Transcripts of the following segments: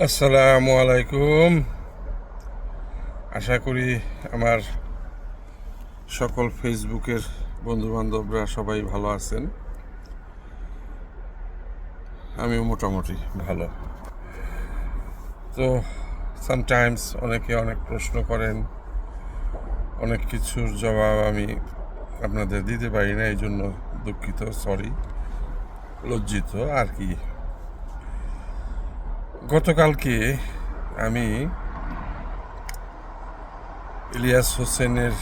আসসালামু আলাইকুম। আশা করি আমার সকল ফেসবুকের বন্ধুবান্ধবরা সবাই ভালো আছেন। আমিও মোটামুটি ভালো। তো সামটাইমস অনেকে অনেক প্রশ্ন করেন, অনেক কিছুর জবাব আমি আপনাদের দিতে পারি না, এই জন্য দুঃখিত, সরি, লজ্জিত আর কি। গতকালকে আমি ইলিয়াস হোসেনের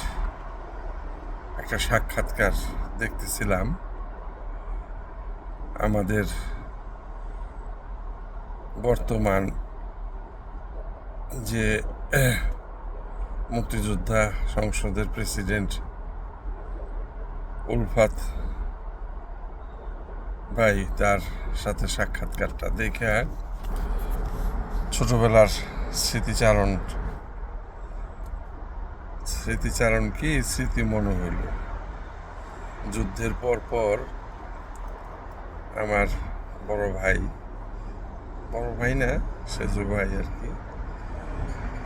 একটা সাক্ষাৎকার দেখতেছিলাম। আমাদের বর্তমান যে মুক্তিযোদ্ধা সংসদের প্রেসিডেন্ট উলফাত ভাই, তার সাথে সাক্ষাৎকারটা দেখে ছোটবেলার স্মৃতিচারণ কি স্মৃতি মনে হইল। যুদ্ধের পর আমার বড় ভাই না, সেজু ভাই আর কি,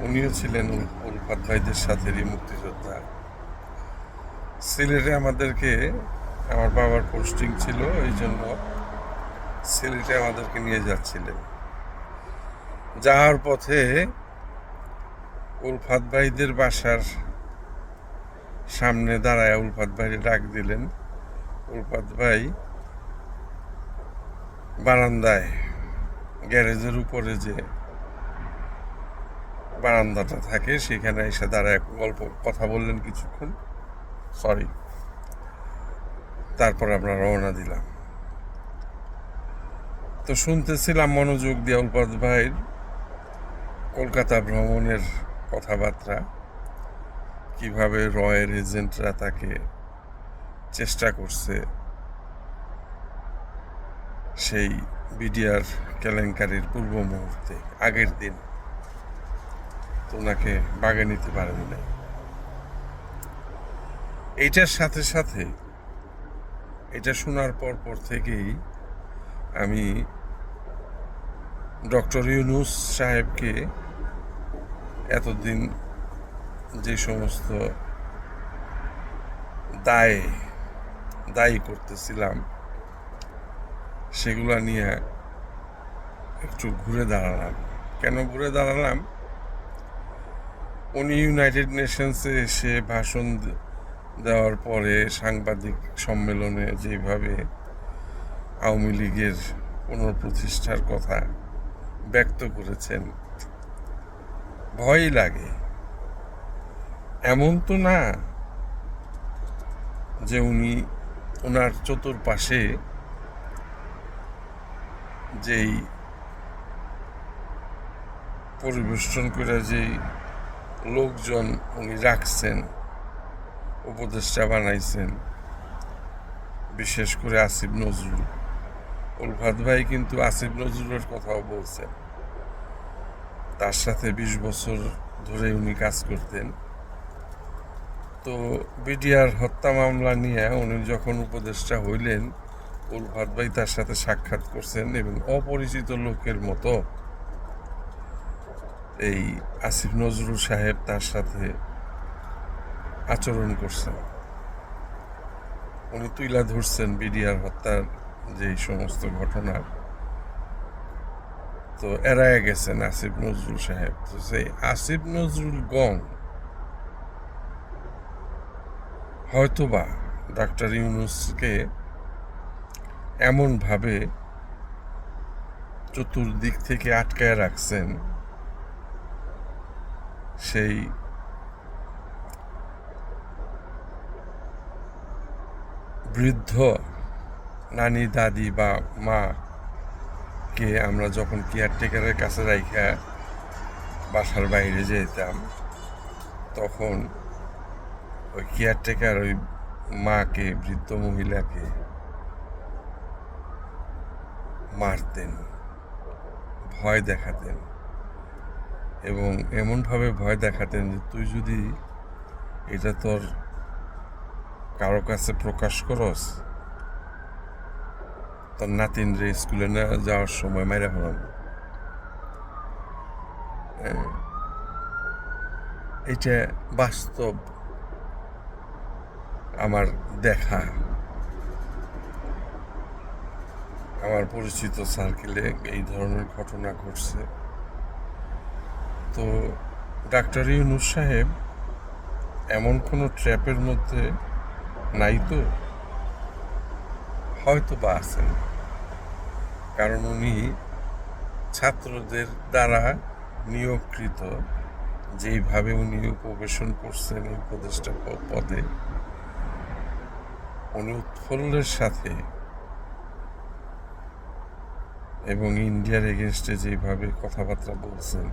উনিও ছিলেন উলফাত ভাইদের সাথেরই মুক্তিযোদ্ধা। সিলেটে আমার বাবার পোস্টিং ছিল, এই জন্য সিলেটে আমাদেরকে নিয়ে যাচ্ছিলেন। যাওয়ার পথে উলফাত ভাইদের বাসার সামনে দাঁড়ায় উলফাত ভাইকে ডাক দিলেন। উলফাত ভাই বারান্দায়, গ্যারেজের উপরে যে বারান্দাটা থাকে সেখানে এসে দাঁড়ায় কথা বললেন কিছুক্ষণ, সরি। তারপর আমরা রওনা দিলাম। তো শুনতেছিলাম মনোযোগ দিয়ে উলফাত ভাইয়ের কলকাতা ভ্রমণের কথাবার্তা, কিভাবে রয়ের এজেন্টরা তাকে চেষ্টা করছে সেই বিডিআর কেলেঙ্কারির পূর্ব মুহূর্তে, আগের দিন তো ওনাকে বাগে নিতে পারেন নাই। এইটার সাথে সাথে এটা শোনার পর থেকেই আমি ডক্টর ইউনূস সাহেবকে এতদিন যে সমস্ত দায়ী করতেছিলাম সেগুলা নিয়ে একটু ঘুরে দাঁড়ালাম। কেন ঘুরে দাঁড়ালাম? উনি ইউনাইটেড নেশনসে এসে ভাষণ দেওয়ার পরে সাংবাদিক সম্মেলনে যেভাবে আওয়ামী লীগের পুনঃপ্রতিষ্ঠার কথা ব্যক্ত করেছেন, ভয়ই লাগে। এমন তো না যে ওনার চতুর্পাশে যেই পরিবেষ্টন করে যেই লোকজন উনি রাখছেন, উপদেষ্টা বানাইছেন, বিশেষ করে আসিফ নজরুল। উলফাত ভাই কিন্তু আসিফ নজরুলের কথাও বলছেন, তার সাথে 20 বছর ধরে উনি কাজ করতেন। তো বিডিআর হত্যা মামলা নিয়ে উনি যখন উপদেষ্টা হইলেন, উলফাত ভাই তার সাথে সাক্ষাৎ করছেন এবং অপরিচিত লোকের মতো এই আসিফ নজরুল সাহেব তার সাথে আচরণ করছেন। উনি তুইলা ধরছেন বিডিআর হত্যার যে সমস্ত ঘটনা, তো এড়ায় গেছেন আসিফ নজরুল সাহেব। তো সেই আসিফ নজরুল হয়তোবা ডক্টর ইউনূসকে এমনভাবে চতুর্দিক থেকে আটকায় রাখছেন, সেই বৃদ্ধ নানি, দাদি বা মাকে আমরা যখন কেয়ারটেকারের কাছে রাইখা বাসার বাইরে যেতাম, তখন ওই কেয়ারটেকার ওই মাকে, বৃদ্ধ মহিলাকে মারতেন, ভয় দেখাতেন, এবং এমনভাবে ভয় দেখাতেন যে তুই যদি এটা তোর কারো কাছে প্রকাশ করস, তোর নাতিন রে স্কুলে না যাওয়ার সময় মাইরা ফেলাম। এটা বাস্তব আমার দেখা, আমার পরিচিত সার্কেলে এই ধরনের ঘটনা ঘটছে। তো ডাক্তার ইউনূস সাহেব এমন কোনো ট্র্যাপের মধ্যে নাই তো? হয়তো বা আছেন, কারণ উনি ছাত্রদের দ্বারা নিয়োগকৃত, যেইভাবে উনি উপবেশন করছেন এই উপদেষ্টা পদে, উনি উৎফুল্লের সাথে এবং ইন্ডিয়ার এগেনস্টে যেভাবে কথাবার্তা বলছেন,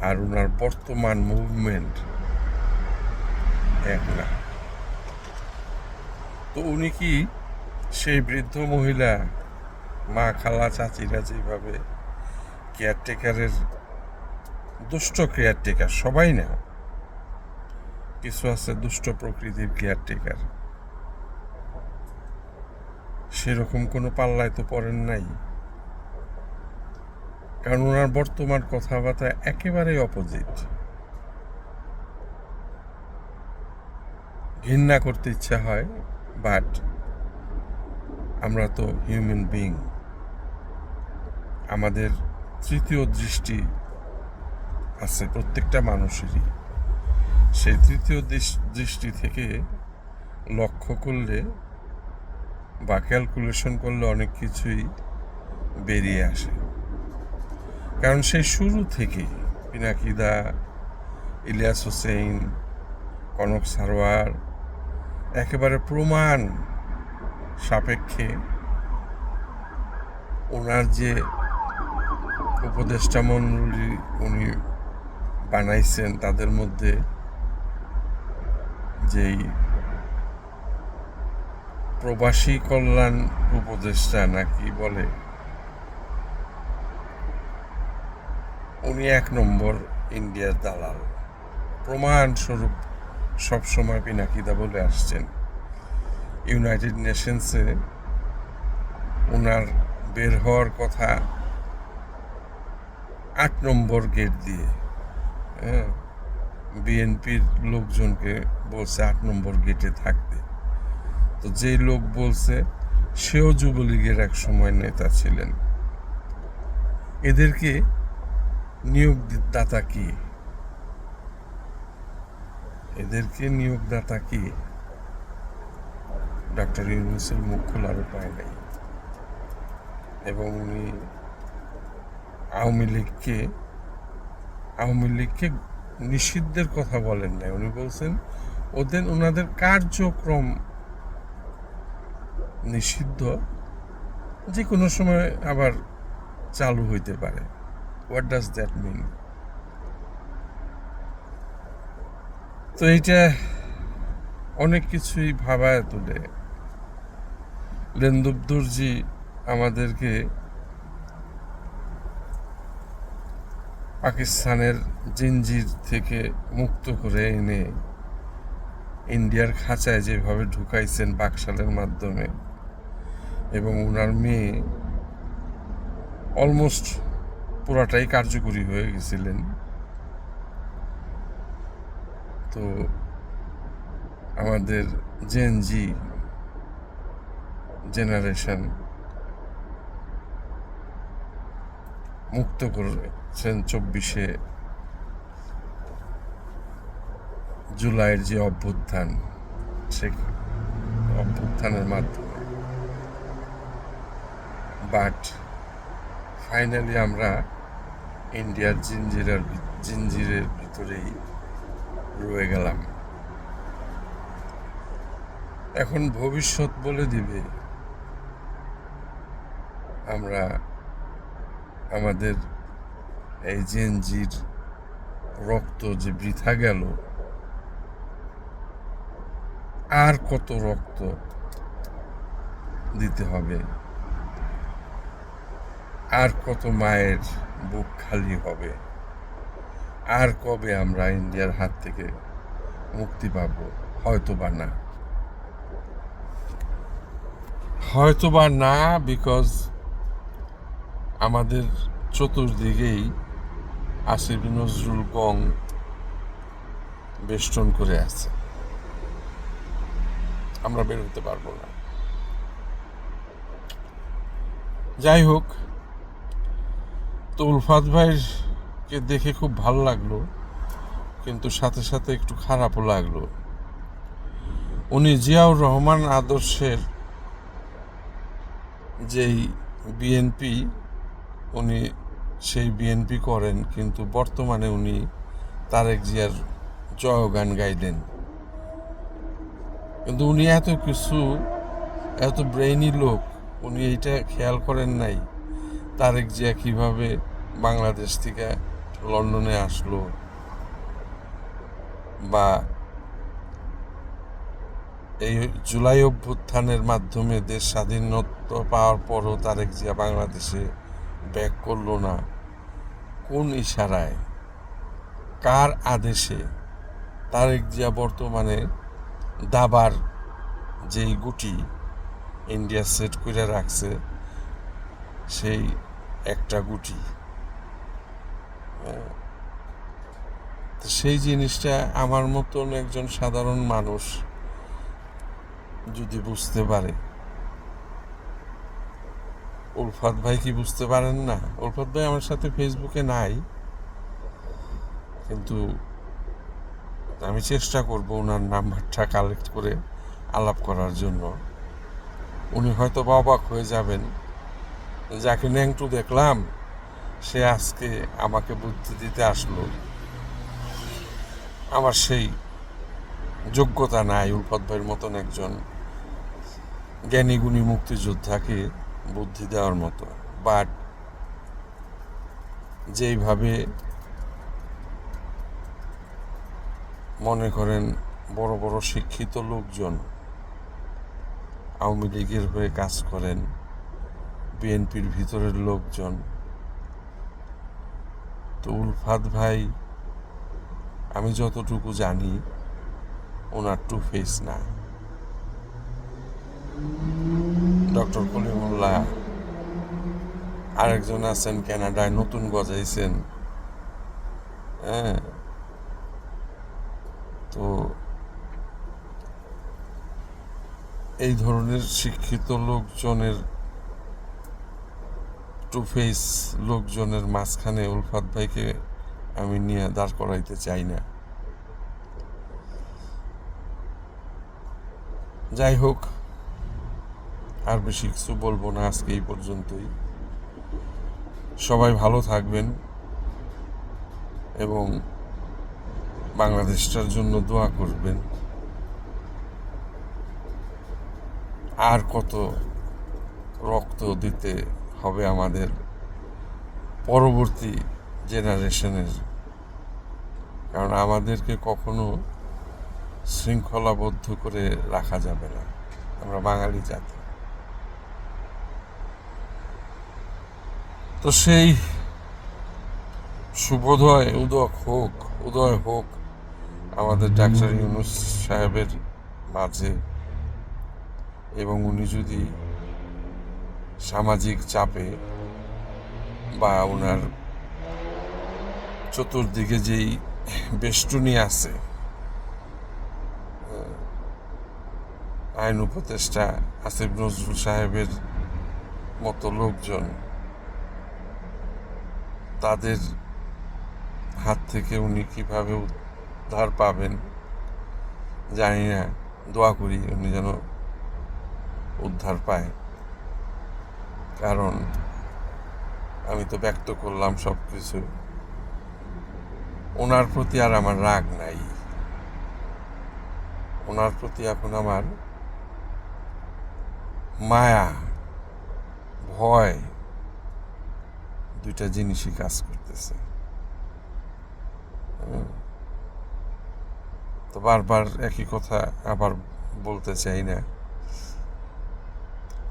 আর ওনার বর্তমান মুভমেন্ট এক না। তো উনি কি সেই বৃদ্ধ মহিলা, মা, খালা, চাচিরা যেভাবে কেয়ারটেকারের, দুষ্ট কেয়ারটেকার, সবাই না, কিছু আছে দুষ্ট প্রকৃতির কেয়ারটেকার, সেরকম কোনো পাল্লায় তো পড়েন নাই। কারণ ওনার বর্তমান কথাবার্তা একেবারেই অপোজিট। ঘৃণা করতে ইচ্ছা হয়, বাট আমরা তো হিউম্যান বিং, আমাদের তৃতীয় দৃষ্টি আছে প্রত্যেকটা মানুষেরই। সেই তৃতীয় দৃষ্টি থেকে লক্ষ্য করলে বা ক্যালকুলেশন করলে অনেক কিছুই বেরিয়ে আসে। কারণ সেই শুরু থেকে পিনাকিদা, ইলিয়াস হোসেন, কনক সারোয়ার একেবারে প্রমাণ সাপেক্ষে ওনার যে উপদেষ্টা মণ্ডলী উনি বানাইছেন, তাদের মধ্যে যেই প্রবাসী কল্যাণ উপদেষ্টা নাকি বলে, উনি 1 নম্বর ইন্ডিয়ার দালাল। প্রমাণস্বরূপ সবসময় পিনাকিদা বলে আসছেন, ইউনাইটেড নেশনসে ওনার বের হওয়ার কথা 8 নম্বর গেট দিয়ে। বিএনপির লোকজনকে বলছে 8 নম্বর গেটে থাকতে। তো যেই লোক বলছে সেও যুবলীগের এক সময় নেতা ছিলেন। এদেরকে নিয়োগদাতা কি? ডক্টর ইউনূসের মুখ খোলার উপায় নেই। এবং উনি আওয়ামী লীগকে নিষিদ্ধের কথা বলেন নাই, উনি বলছেন ওনাদের কার্যক্রম নিষিদ্ধ, যে কোনো সময় আবার চালু হইতে পারে। What does that mean? তো এইটা অনেক কিছুই ভাবায় তোলে। লেন্দুবদুরজি আমাদেরকে পাকিস্তানের জিঞ্জির থেকে মুক্ত করে এনে ইন্ডিয়ার খাঁচায় যেভাবে ঢুকাইছেন বাকশালের মাধ্যমে, এবং ওনার মেয়ে অলমোস্ট পুরাটাই কার্যকরী হয়ে গেছিলেন। তো আমাদের জেনজি জেনারেশন মুক্ত করেছেন 24শে জুলাইয়ের যে অভ্যুত্থান, সে অভ্যুত্থানের মাধ্যমে। বাট ফাইনালি আমরা ইন্ডিয়ার জিঞ্জিরের ভিতরেই রয়ে গেলাম। এখন ভবিষ্যৎ বলে দিবে আমরা আমাদের এই জেনজির রক্ত যে বৃথা গেল, আর কত রক্ত দিতে হবে, আর কত মায়ের বুক খালি হবে, আর কবে আমরা ইন্ডিয়ার হাত থেকে মুক্তি পাব? হয়তোবা না, বিকজ আমাদের চতুর্দিকেই আসিফ নজরুল গং বেষ্টন করে আছে, আমরা বের হতে পারবো না। যাই হোক, তো উলফাত ভাইকে দেখে খুব ভালো লাগলো, কিন্তু সাথে সাথে একটু খারাপও লাগলো। উনি জিয়াউর রহমান আদর্শের যেই বিএনপি, উনি সেই বিএনপি করেন, কিন্তু বর্তমানে উনি তারেক জিয়ার জয়গান গাইলেন। কিন্তু উনি এত কিছু, এত ব্রেইনি লোক, উনি এইটা খেয়াল করেন নাই তারেক জিয়া কিভাবে বাংলাদেশ থেকে লন্ডনে আসলো, বা এই জুলাই অভ্যুত্থানের মাধ্যমে দেশ স্বাধীনতা পাওয়ার পরও তারেক জিয়া বাংলাদেশে ব্যাক করলো না, কোন ইশারায়, কার আদেশে তারেক জিয়া বর্তমানে দাবার যেই গুটি ইন্ডিয়া সেট করে রাখছে, সেই একটা গুটি, তো সেই জিনিসটা আমার মতন একজন সাধারণ মানুষ যদি বুঝতে পারে, উলফাত ভাই কি বুঝতে পারেন না? উলফাত ভাই আমার সাথে ফেসবুকে নাই, কিন্তু আমি চেষ্টা করব ওনার নাম্বারটা কালেক্ট করে আলাপ করার জন্য। উনি হয়তো অবাক হয়ে যাবেন, যাকে ন্যাংটু দেখলাম সে আজকে আমাকে বুদ্ধি দিতে আসলো। আমার সেই যোগ্যতা নাই উলফাত ভাইয়ের মতন একজন জ্ঞানী গুণী মুক্তিযোদ্ধাকে বুদ্ধি দেওয়ার মতো। বাট যেইভাবে মনে করেন বড় বড় শিক্ষিত লোকজন আওয়ামী লীগের হয়ে কাজ করেন, বিএনপির ভিতরের লোকজন, তো উলফাত ভাই আমি যতটুকু জানি ওনার টু ফেস না। ডক্টর কলিমুল্লাহ আরেকজন আছেন কানাডায়, নতুন গজাইছেন, হ্যাঁ, তো এই ধরনের শিক্ষিত লোকজনের টু ফেস লোকজনের মাঝখানে উলফাত ভাইকে আমি নিয়ে দাঁড় করাইতে চাই না। যাই হোক, আর বেশি কিছু বলবো না, আজকে এই পর্যন্তই। সবাই ভালো থাকবেন এবং বাংলাদেশটার জন্য দোয়া করবেন। আর কত রক্ত দিতে হবে আমাদের পরবর্তী জেনারেশনের, কারণ আমাদেরকে কখনো শৃঙ্খলাবদ্ধ করে রাখা যাবে না, আমরা বাঙালি জাতি। তো সেই শুভোদয় উদয় হোক আমাদের ডাক্তার ইউনূস সাহেবের মাঝে, এবং উনি যদি সামাজিক চাপে বা ওনার চতুর্দিকে যেই বেষ্টনী আছে, আইন উপদেষ্টা আসিফ নজরুল সাহেবের মতো লোকজন, তাদের হাত থেকে উনি কিভাবে উদ্ধার পাবেন জানি না। দোয়া করি উনি যেন উদ্ধার পায়, কারণ আমি তো ব্যক্ত করলাম সব কিছু। ওনার প্রতি আর আমার রাগ নাই, ওনার প্রতি এখন আমার মায়া, ভয়, দুইটা জিনিসই কাজ করতেছে। তো বারবার একই কথা আবার বলতে চাই না,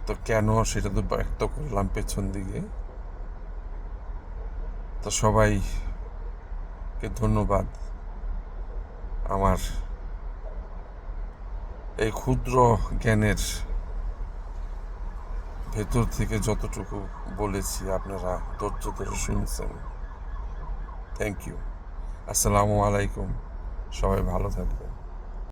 তো কেন সেটা তো ব্যক্ত করলাম পেছন দিকে। তো সবাইকে ধন্যবাদ আমার এই ক্ষুদ্র জ্ঞানের ভেতর থেকে যতটুকু বলেছি আপনারা ধৈর্য ধরে শুনছেন। Thank you. আসসালামু আলাইকুম। সবাই ভালো থাকবেন।